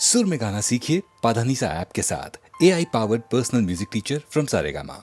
सुर में गाना सीखिए पाधानीसा ऐप के साथ। AI powered personal music teacher from Saregama.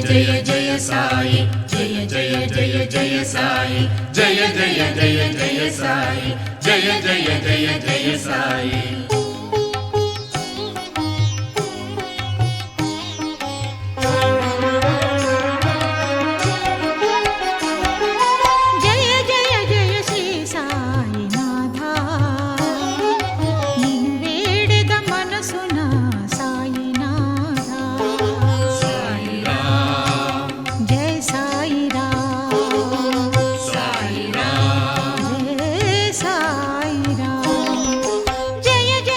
जय जय साई जय जय जय जय साई जय जय जय जय साई जय जय जय जय साई जय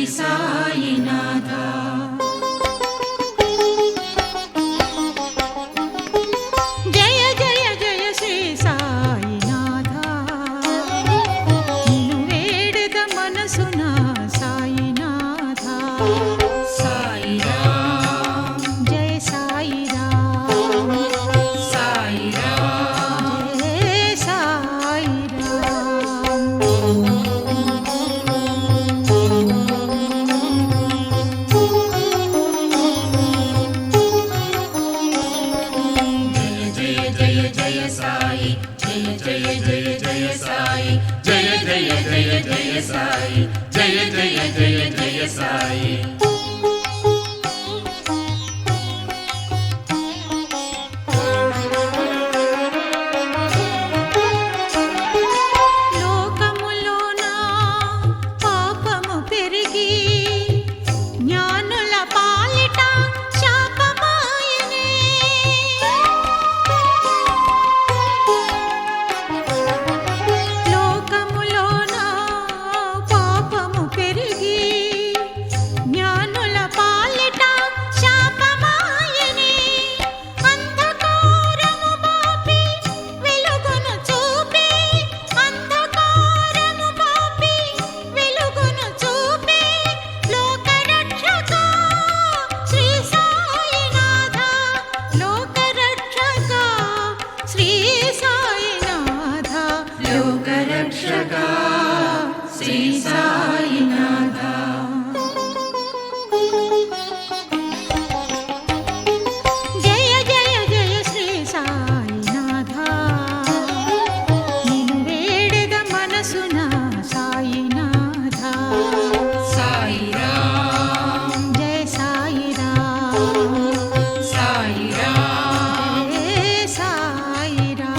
సాయినాథ. జయ జయ జయ శ్రీ సాయినాథ, నిన్ను వేడద మనసున సాయినాథ. సాయిరాం జయ సాయిరాం, సాయిరాం జయ సాయిరాం. జయ జయ జయ సాయి, జయ జయ జయ జయ సాయి, జయ జయ జయ జయ సాయి, జయ జయ జయ జయ సాయి. లోకములోన పాపము పెరిగి జ్ఞానుల పాలిట శాపమాయనే. లోకములోన పాపము పెరిగి జ్ఞానుల పాలిట శాపమాయనే. అంధకారము బాపి వెలుగును చూపి, అంధకారము బాపి వెలుగును చూపి, లోకరక్షక శ్రీ సాయినాథ, లోకరక్షక శ్రీ సాయినాథ. లోకరక్షక శ్రీ సాయినాథ. జయ జయ జయ శ్రీ సాయినాథ, నిన్ను వేడెద మనసున సాయినాథ. సాయిరాం జయ సాయిరాం, సాయిరాం జయ సాయిరాం.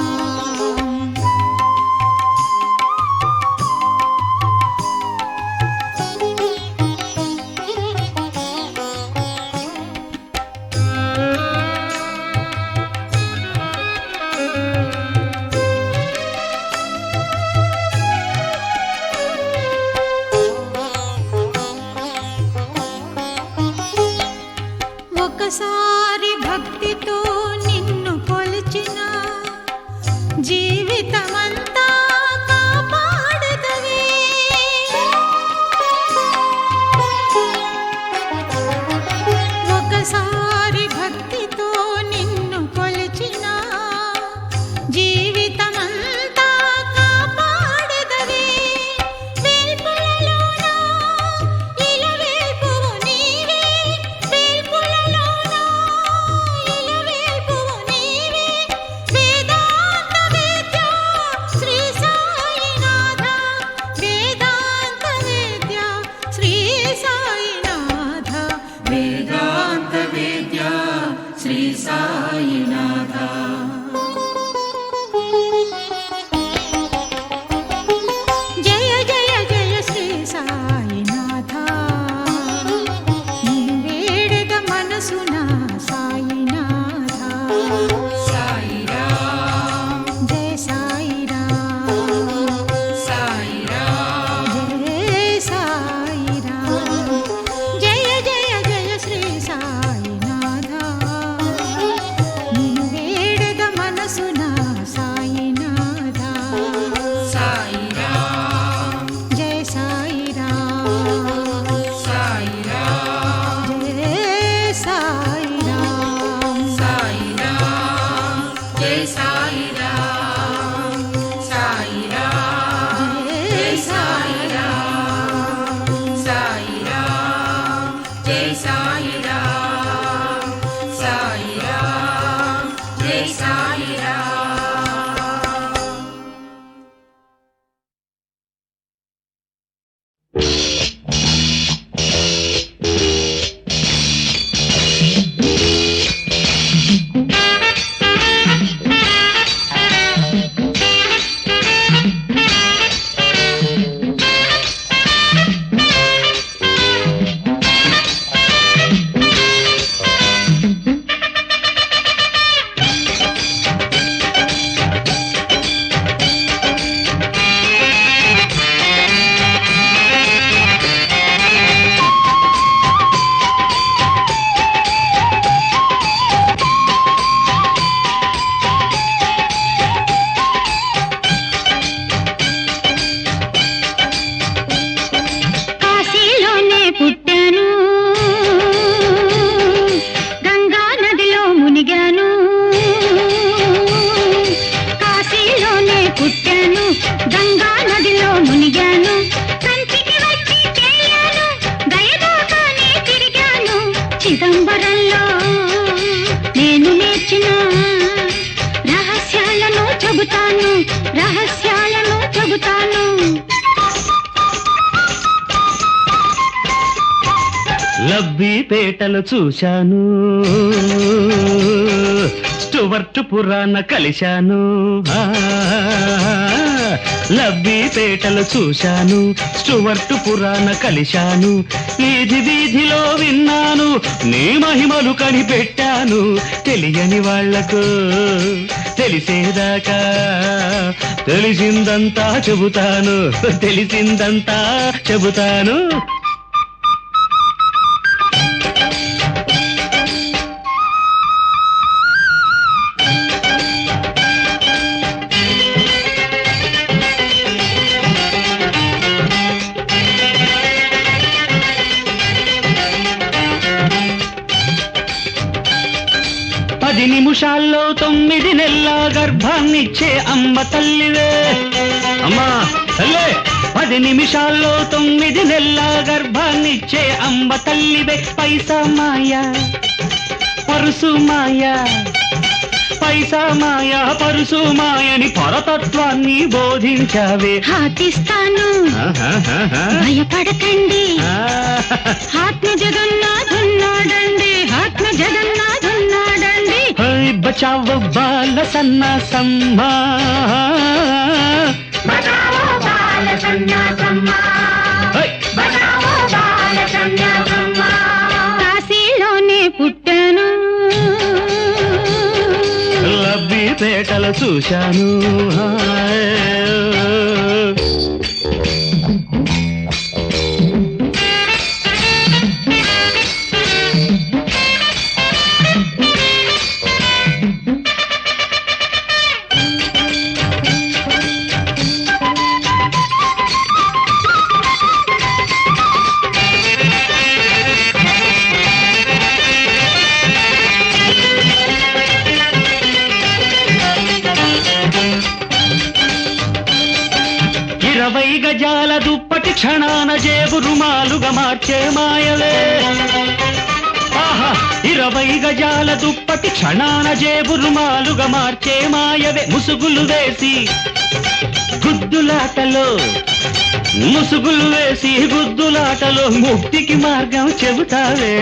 ఒకసారి భక్తితో నిన్ను కొలిచిన జీవితమంతా కాపాడదవే. ఒకసారి భక్తితో నిన్ను కొలిచిన జీవితమంతా కాపాడదవే. వేల్పులలోన ఇలవేల్పువు నీవే, వేల్పులలోన ఇలవేల్పువు నీవే. వేదాంత వేద్య శ్రీ సాయినాథ, వేదాంత వేద్య శ్రీ సాయినాథ. వేదాంత వేద్య శ్రీ సాయినాథ. జయ జయ జయ శ్రీ సాయినాథ, నిన్ను వేడెద మనసున సాయినాథ. సాయిరాం జయ సాయిరాం, సాయిరాం జయ సాయిరాం. జయ జయ జయ శ్రీ సాయినాథ, నిన్ను వేడెద మనసున సాయినాథ. సాయిరాం జయ సాయిరాం, సాయిరాం జయ సాయిరాం. సాయిరాం జై సాయిరాం, సాయిరాం జై సాయిరాం, సాయిరాం జై సాయిరాం, సాయిరాం జై సాయిరాం. చెబుతాను, రహస్యాలను చెబుతాను. లబ్బిపేటలు చూశాను, స్టువర్ట్ పురాణ కలిశాను. లబ్బిపేటలు చూశాను, స్టువర్ట్ పురాణ కలిశాను. వీధి వీధిలో విన్నాను, నీ మహిమలు కనిపెట్టాను. తెలియని వాళ్లకు తెలిసేదాకా తెలిసిందంతా చెబుతాను, తెలిసిందంతా చెబుతాను. పది నిమిషాల్లో 9 నెలల గర్భాన్నిచ్చే అమ్మ తల్లివే. అమ్మా తల్లే, 10 నిమిషాల్లో 9 నెలల గర్భాన్నిచ్చే అమ్మ తల్లివే. పైసా మాయా పరుసు మాయా, పైసా మాయా పరుసు మాయని పరతత్వాన్ని బోధించావే. హాతిస్తాను, భయపడకండి. ఆత్మ జగన్నాథున్నాడండి, ఆత్మ జగన్నాథున్నాడండి. బచావో బాల సన్నాసమ్మా, కాశీలోనే పుట్టాను, లబ్బిపేటలు చూశాను. గజాల దుప్పటి క్షణాన జేబు రుమాలుగా మార్చే మాయవే. ఆహా, 20 గజాల దుప్పటి క్షణాన జేబు రుమాలుగా మార్చే మాయవే. ముసుగులు వేసి గుద్దులాటలో, ముసుగులు వేసి గుద్దులాటలో ముక్తికి మార్గం చెబుతావే.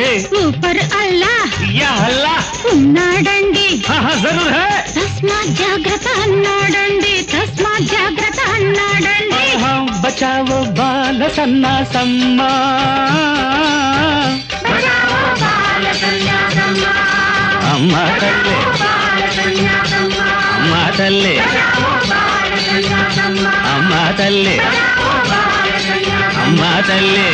ఊపర్ అల్లా యా అల్లా ఉన్నాడండి, జరూర్ హై. తస్మాత్ జాగ్రత్త అన్నాడండి, తస్మాత్ జాగ్రత్త అన్నాడండి. బచావో బాల సన్నాసమ్మా, అమ్మ తల్లే, అమ్మ తల్లే, అమ్మ తల్లే, అమ్మ తల్లే.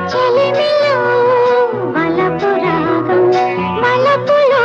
చెలిమిలో వలపు రాగం, వలపులో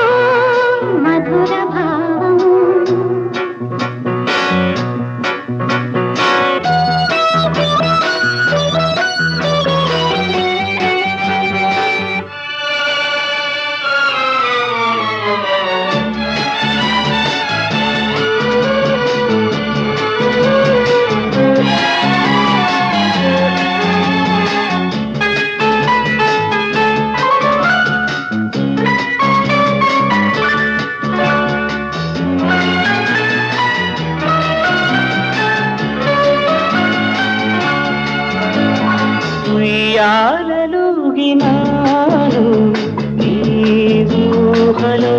ఊహలు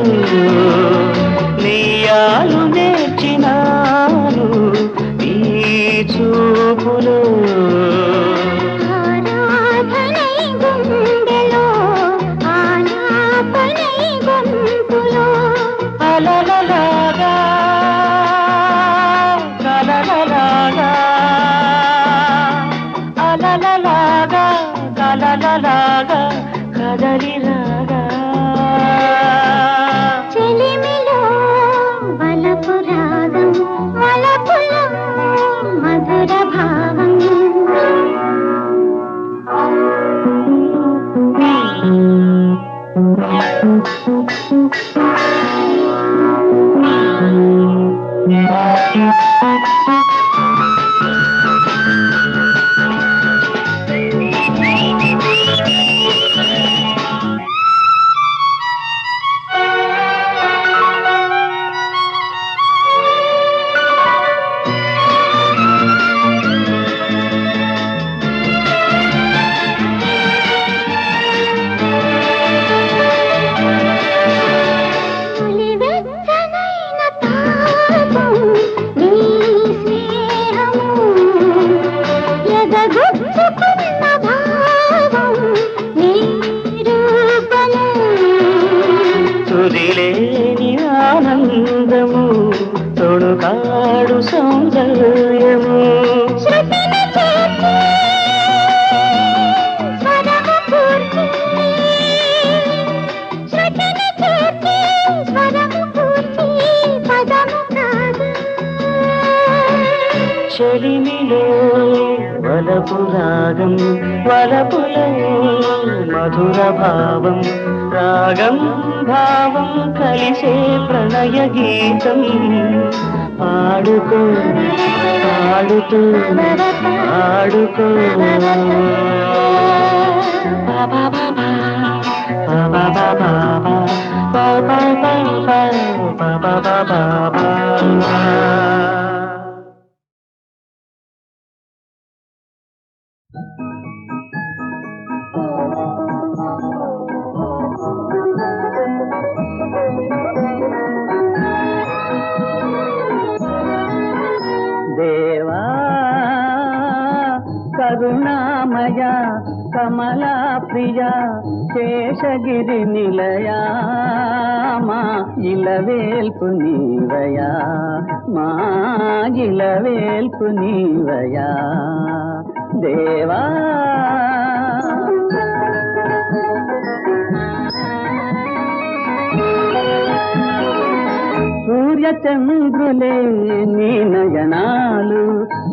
నీయాలు నేర్చినాను ఈ చూపులు ఆరాధనై గుండెలో ఆలాపనై గొంతులో అలలలాగా కలలలాగా అలలలాగా కలలలాగా కదలిరాగా చెలిమిలో వలపు రాగం వలపులో మధుర భావం నులివెచ్చనైన తాపం నీ స్నేహము ఎదగొచ్చుకున్న భావం నీ రూపము తుదిలేని ఆనందము తొడుకాడు సౌందర్యము శృతిని చేర్చి స్వరము కూర్చి శృతిని చేర్చి స్వరము కూర్చి పదము కాదు చెలిమిలో వలపు రాగం వలపులో మధుర భావం రాగం భావం కలిసే ప్రణయ గీతం పాడుకో పాడుతూ ఆడుకో బాబా బాబా బాబా బాబా బాబా బాబా బాబా బాబా. దేవా కరుణామయ కమలా ప్రియ శేషగిరి నిలయా మా ఇలవేల్పు నీవయా మా ఇలవేల్పు నీవయా దేవా సూర్యచంద్రులే నీ నయనాలు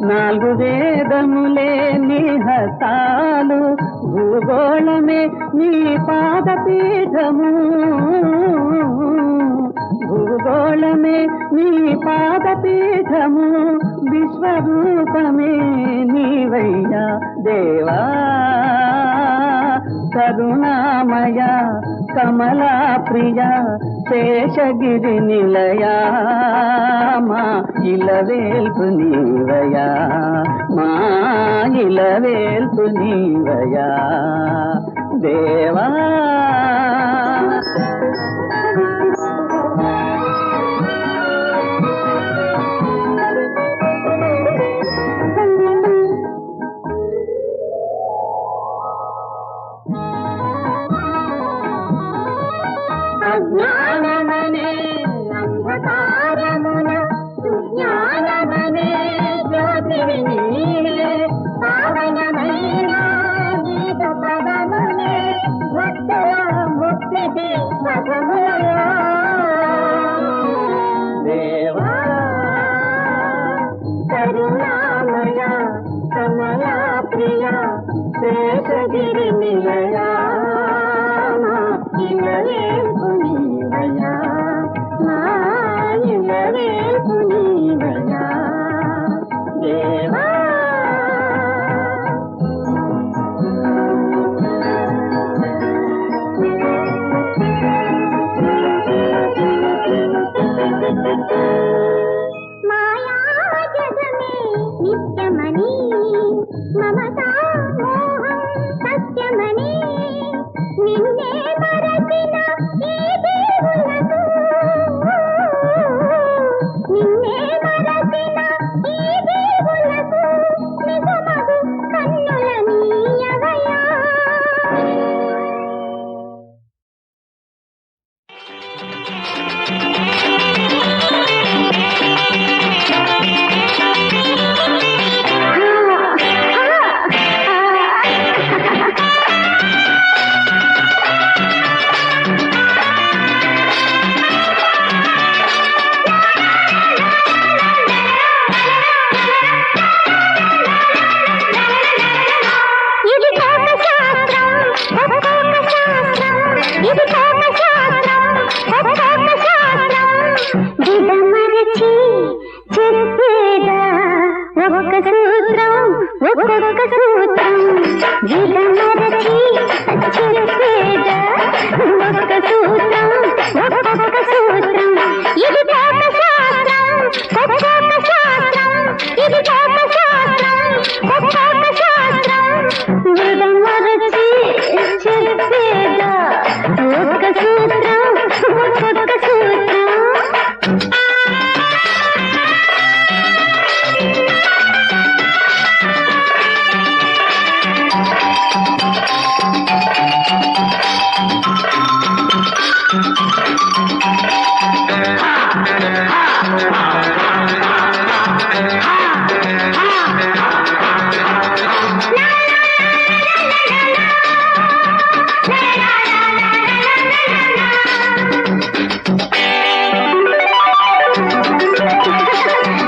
నాలుగు వేదములే నీ హస్తాలు భూగోళమే నీ పాదపీఠము భూగోళమే నీ పాదపీఠము విశ్వరూపమే నీవయ్యా దేవా కరుణామయ కమలా ప్రియ శేషగిరి నిలయా మా ఇలవేల్పు నీవయా మా ఇలవేల్పు నీవయా దేవా అజ్ఞానమనే అంధకారమున సుజ్ఞానమనే జ్యోతివి నీవే పావనమైన గీత పదములే భక్తుల ముక్తికి పదములయా దేవా కరుణామయ కమలా ప్రియ శేషగిరి నిలయా ఇలవేల్పు నీవయా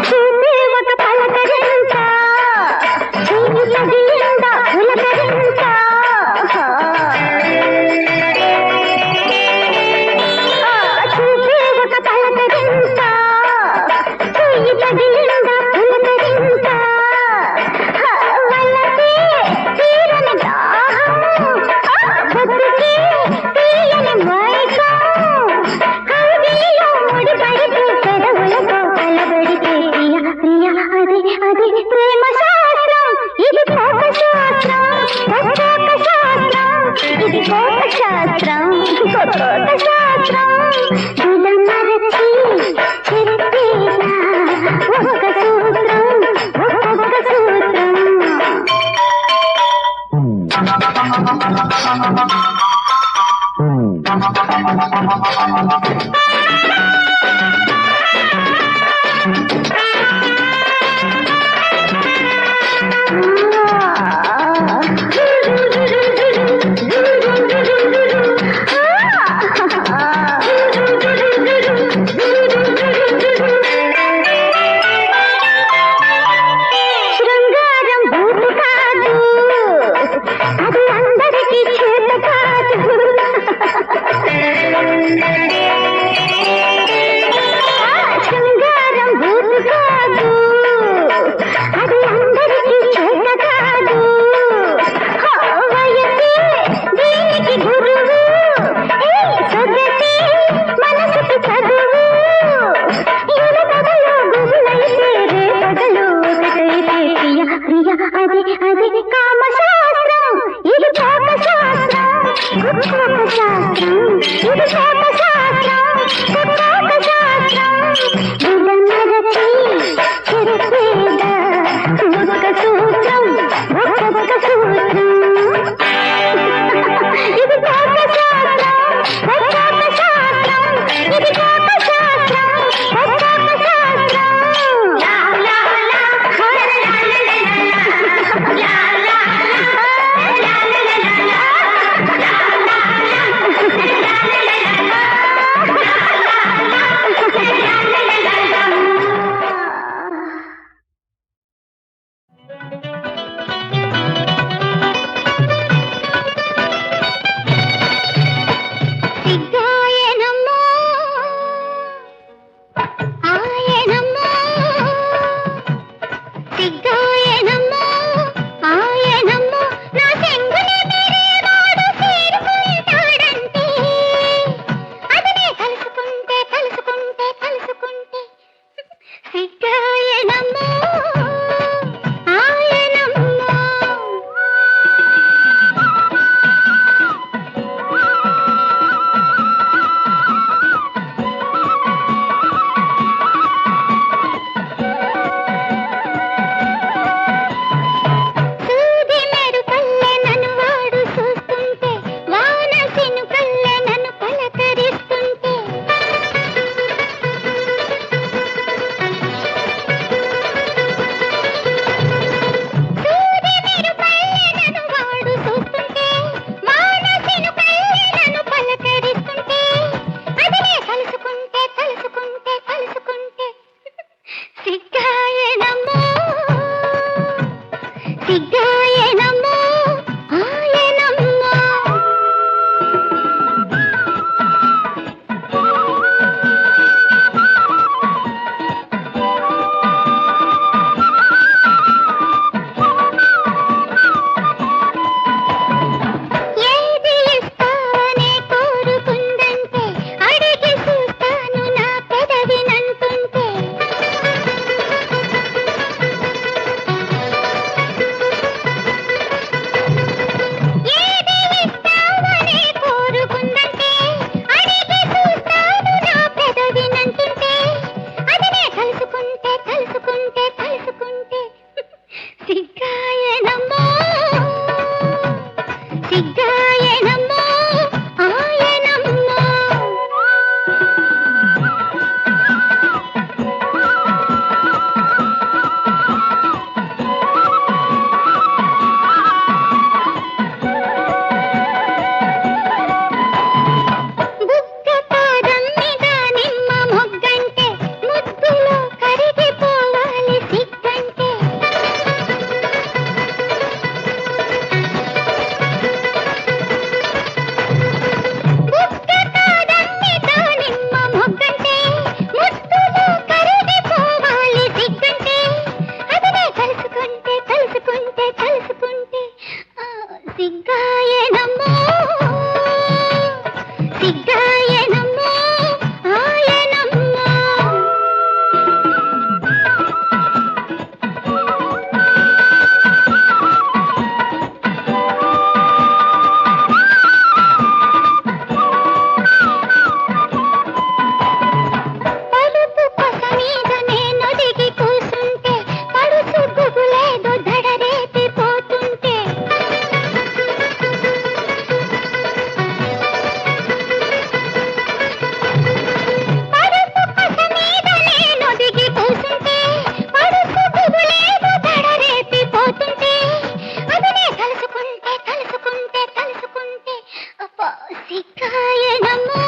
చూపే ఒక పలకరింత, చెయ్యిలదింద పులకరింత. చూపే ఒక పలకరింత, చెయ్యిలదింద పులకరింత. వల్లకే తీరని దాహం, బతుకే తీయని మైకం. కవిలో ముడిపడితే పెదవులతో కలబడితే ప్రియ ప్రియ అది అది ప్రేమ శాస్త్రం. ఇది కోప శాస్త్రం, కోప శాస్త్రం. ఇది కోప శాస్త్రం, కోప శాస్త్రం. ఇలా మరచి చెప్పేలా ఒక్క సూత్రం, ఒక్కొక్క సూత్రం. శృంగారం భూమి కాదు, అది అందరికీ చేత కాదు. శృంగారం భూమి కాదు, శిఖాయ నమో